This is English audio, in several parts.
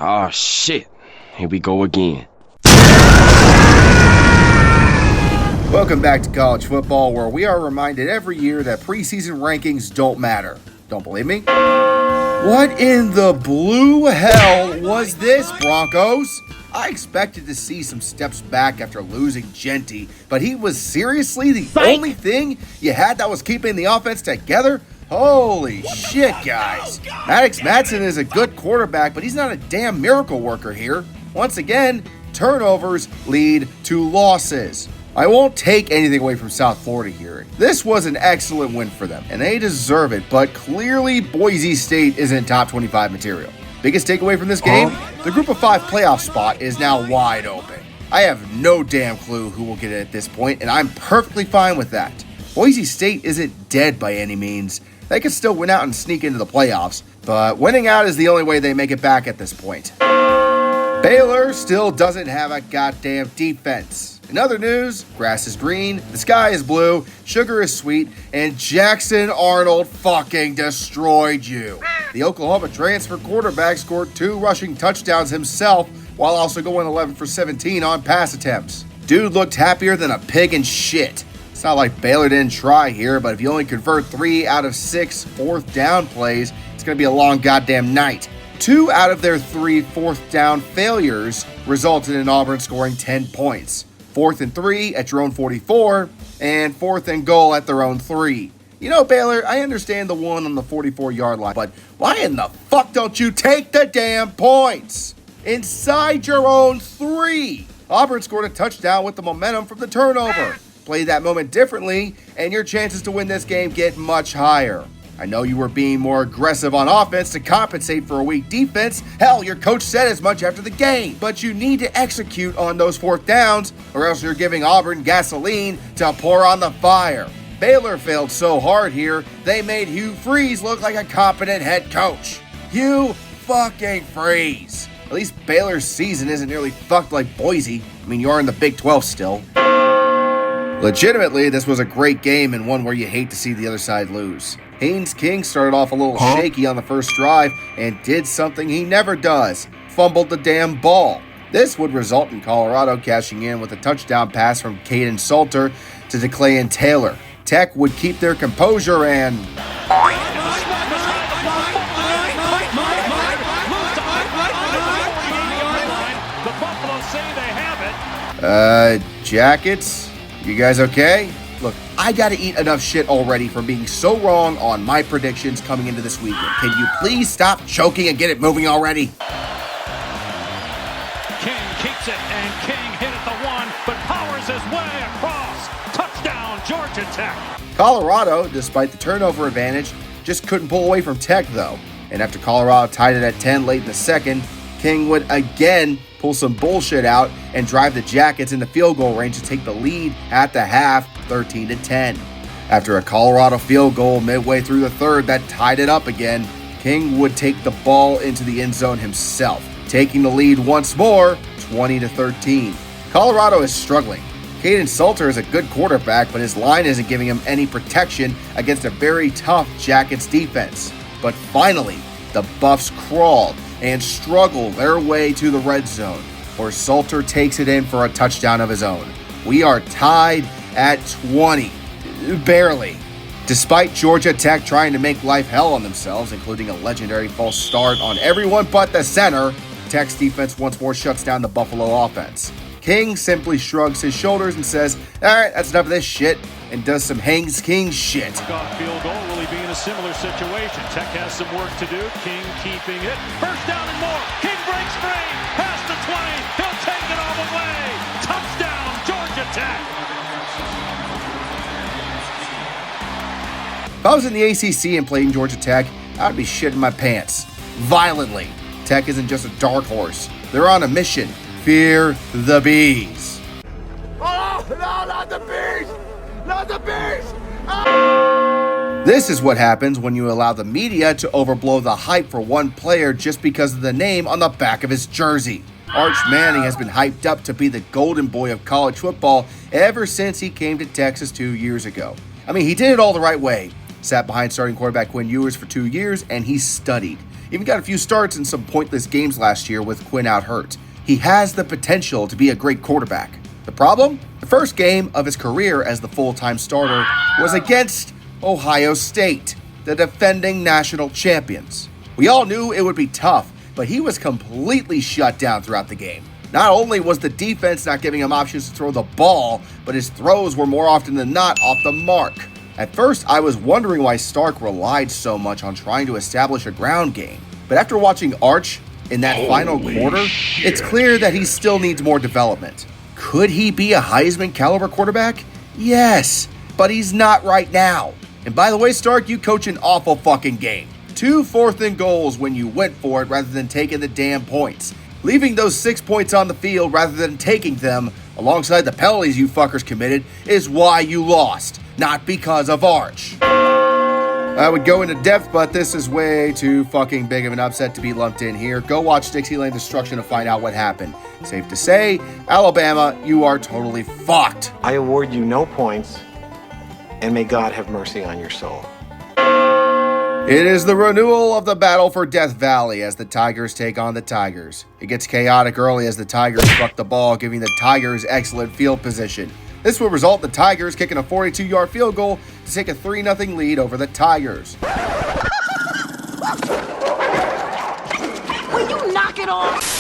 Oh shit, here we go again. Welcome back to college football, where we are reminded every year that preseason rankings don't matter. Don't believe me? What in the blue hell was this, Broncos? I expected to see some steps back after losing Genty, but he was seriously the only thing you had that was keeping the offense together? Holy shit, guys. Maddox Madsen is a good quarterback, but he's not a damn miracle worker here. Once again, turnovers lead to losses. I won't take anything away from South Florida here. This was an excellent win for them, and they deserve it, but clearly Boise State isn't top 25 material. Biggest takeaway from this game? The group of 5 playoff spot is now wide open. I have no damn clue who will get it at this point, and I'm perfectly fine with that. Boise State isn't dead by any means. They can still win out and sneak into the playoffs, but winning out is the only way they make it back at this point. Baylor still doesn't have a goddamn defense. In other news, grass is green, the sky is blue, sugar is sweet, and Jackson Arnold fucking destroyed you. The Oklahoma transfer quarterback scored 2 rushing touchdowns himself while also going 11 for 17 on pass attempts. Dude looked happier than a pig in shit. It's not like Baylor didn't try here, but if you only convert 3 out of 6 fourth down plays, it's going to be a long goddamn night. 2 out of their 3 fourth down failures resulted in Auburn scoring 10 points. 4th and 3 at your own 44, and 4th and goal at their own 3. You know, Baylor, I understand the one on the 44-yard line, but why in the fuck don't you take the damn points? Inside your own 3. Auburn scored a touchdown with the momentum from the turnover. Play that moment differently, and your chances to win this game get much higher. I know you were being more aggressive on offense to compensate for a weak defense. Hell, your coach said as much after the game. But you need to execute on those 4th downs, or else you're giving Auburn gasoline to pour on the fire. Baylor failed so hard here, they made Hugh Freeze look like a competent head coach. Hugh fucking Freeze. At least Baylor's season isn't nearly fucked like Boise. I mean, you are in the Big 12 still. Legitimately, this was a great game and one where you hate to see the other side lose. Haynes King started off a little shaky on the first drive and did something he never does, fumbled the damn ball. This would result in Colorado cashing in with a touchdown pass from Caden Salter to DeClayan Taylor. Tech would keep their composure and... Jackets? You guys okay? Look, I gotta eat enough shit already from being so wrong on my predictions coming into this weekend. Can you please stop choking and get it moving already? King keeps it, and King hit at the 1, but powers his way across. Touchdown, Georgia Tech. Colorado, despite the turnover advantage, just couldn't pull away from Tech though. And after Colorado tied it at 10 late in the second, King would again pull some bullshit out and drive the Jackets into field goal range to take the lead at the half, 13-10. After a Colorado field goal midway through the third that tied it up again, King would take the ball into the end zone himself, taking the lead once more, 20-13. Colorado is struggling. Caden Salter is a good quarterback, but his line isn't giving him any protection against a very tough Jackets defense. But finally, the Buffs crawled and struggle their way to the red zone, where Salter takes it in for a touchdown of his own. We are tied at 20, barely. Despite Georgia Tech trying to make life hell on themselves, including a legendary false start on everyone but the center, Tech's defense once more shuts down the Buffalo offense. King simply shrugs his shoulders and says, all right, that's enough of this shit, and does some Haynes King shit. Field goal will he be in a similar situation. Tech has some work to do. King keeping it. First down and more. King breaks free. Past the 20. He'll take it all the way. Touchdown, Georgia Tech. If I was in the ACC and playing Georgia Tech, I'd be shitting my pants. Violently. Tech isn't just a dark horse. They're on a mission. Fear the bees. Oh, no, not the bees! Not the bees! This is what happens when you allow the media to overblow the hype for one player just because of the name on the back of his jersey. Arch Manning has been hyped up to be the golden boy of college football ever since he came to Texas 2 years ago. I mean, he did it all the right way. Sat behind starting quarterback Quinn Ewers for 2 years, and he studied. Even got a few starts in some pointless games last year with Quinn out hurt. He has the potential to be a great quarterback. The problem? The first game of his career as the full-time starter was against Ohio State, the defending national champions. We all knew it would be tough, but he was completely shut down throughout the game. Not only was the defense not giving him options to throw the ball, but his throws were more often than not off the mark. At first, I was wondering why Stark relied so much on trying to establish a ground game. But after watching Arch in that final quarter, it's clear that he still needs more development. Could he be a Heisman caliber quarterback? Yes, but he's not right now. And by the way, Stark, you coach an awful fucking game. 2 4th and goals when you went for it rather than taking the damn points. Leaving those 6 points on the field rather than taking them, alongside the penalties you fuckers committed, is why you lost, not because of Arch. I would go into depth, but this is way too fucking big of an upset to be lumped in here. Go watch Dixieland Destruction to find out what happened. Safe to say, Alabama, you are totally fucked. I award you no points, and may God have mercy on your soul. It is the renewal of the battle for Death Valley as the Tigers take on the Tigers. It gets chaotic early as the Tigers struck the ball, giving the Tigers excellent field position. This will result in the Tigers kicking a 42-yard field goal to take a 3-0 lead over the Tigers. Will you knock it off?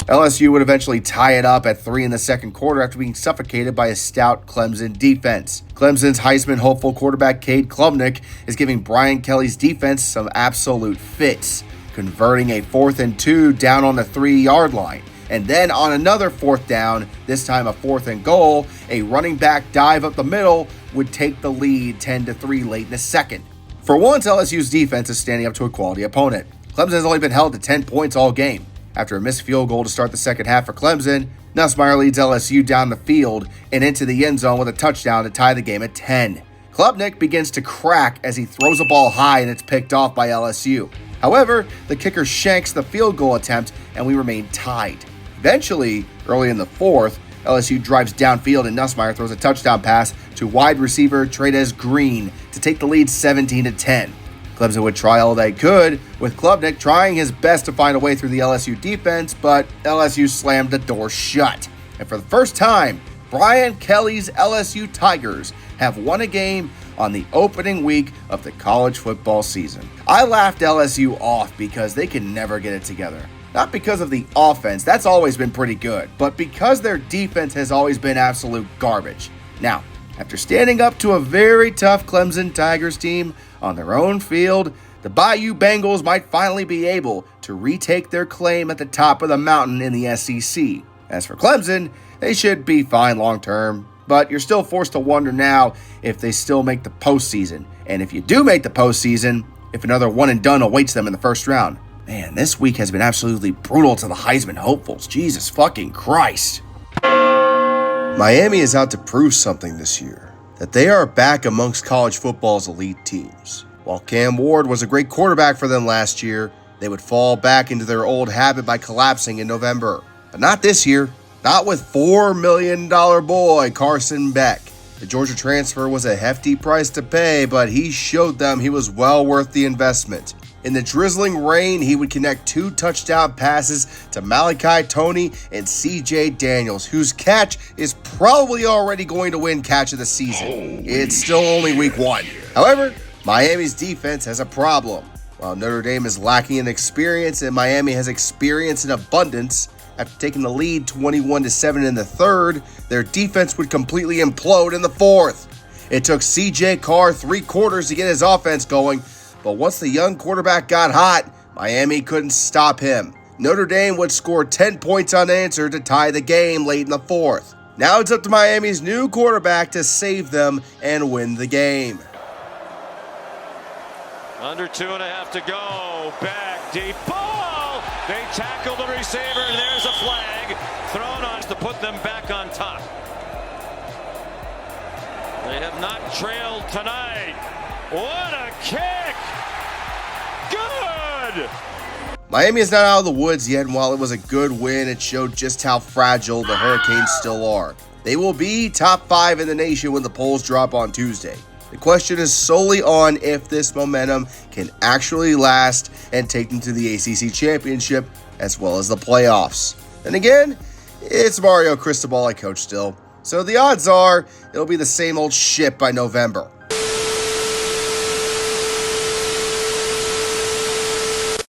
LSU would eventually tie it up at 3 in the second quarter after being suffocated by a stout Clemson defense. Clemson's Heisman hopeful quarterback Cade Klubnik is giving Brian Kelly's defense some absolute fits, converting a 4th and 2 down on the 3-yard line. And then on another 4th down, this time a 4th and goal, a running back dive up the middle would take the lead 10-3 late in the second. For once, LSU's defense is standing up to a quality opponent. Clemson has only been held to 10 points all game. After a missed field goal to start the second half for Clemson, Nussmeier leads LSU down the field and into the end zone with a touchdown to tie the game at 10. Klubnik begins to crack as he throws a ball high and it's picked off by LSU. However, the kicker shanks the field goal attempt and we remain tied. Eventually, early in the fourth, LSU drives downfield and Nussmeier throws a touchdown pass to wide receiver Trades Green to take the lead 17-10. Clemson would try all they could, with Klubnik trying his best to find a way through the LSU defense, but LSU slammed the door shut. And for the first time, Brian Kelly's LSU Tigers have won a game on the opening week of the college football season. I laughed LSU off because they can never get it together. Not because of the offense, that's always been pretty good, but because their defense has always been absolute garbage. Now, after standing up to a very tough Clemson Tigers team on their own field, the Bayou Bengals might finally be able to retake their claim at the top of the mountain in the SEC. As for Clemson, they should be fine long term, but you're still forced to wonder now if they still make the postseason. And if you do make the postseason, if another one and done awaits them in the first round. Man, this week has been absolutely brutal to the Heisman hopefuls. Jesus fucking Christ. Miami is out to prove something this year, that they are back amongst college football's elite teams. While Cam Ward was a great quarterback for them last year, they would fall back into their old habit by collapsing in November. But not this year. Not with $4 million boy Carson Beck. The Georgia transfer was a hefty price to pay, but he showed them he was well worth the investment. In the drizzling rain, he would connect 2 touchdown passes to Malachi Toney and CJ Daniels, whose catch is probably already going to win catch of the season. It's still only week 1. However, Miami's defense has a problem. While Notre Dame is lacking in experience and Miami has experience in abundance, after taking the lead 21-7 in the third, their defense would completely implode in the fourth. It took CJ Carr 3 quarters to get his offense going, but once the young quarterback got hot, Miami couldn't stop him. Notre Dame would score 10 points unanswered to tie the game late in the fourth. Now it's up to Miami's new quarterback to save them and win the game. Under 2.5 to go. Back deep ball. They tackle the receiver, and there's a flag thrown on to put them back on top. They have not trailed tonight. What a kick! Good! Miami is not out of the woods yet, and while it was a good win, it showed just how fragile the Hurricanes still are. They will be top 5 in the nation when the polls drop on Tuesday. The question is solely on if this momentum can actually last and take them to the ACC Championship as well as the playoffs. Then again, it's Mario Cristobal I coach still, so the odds are it'll be the same old shit by November.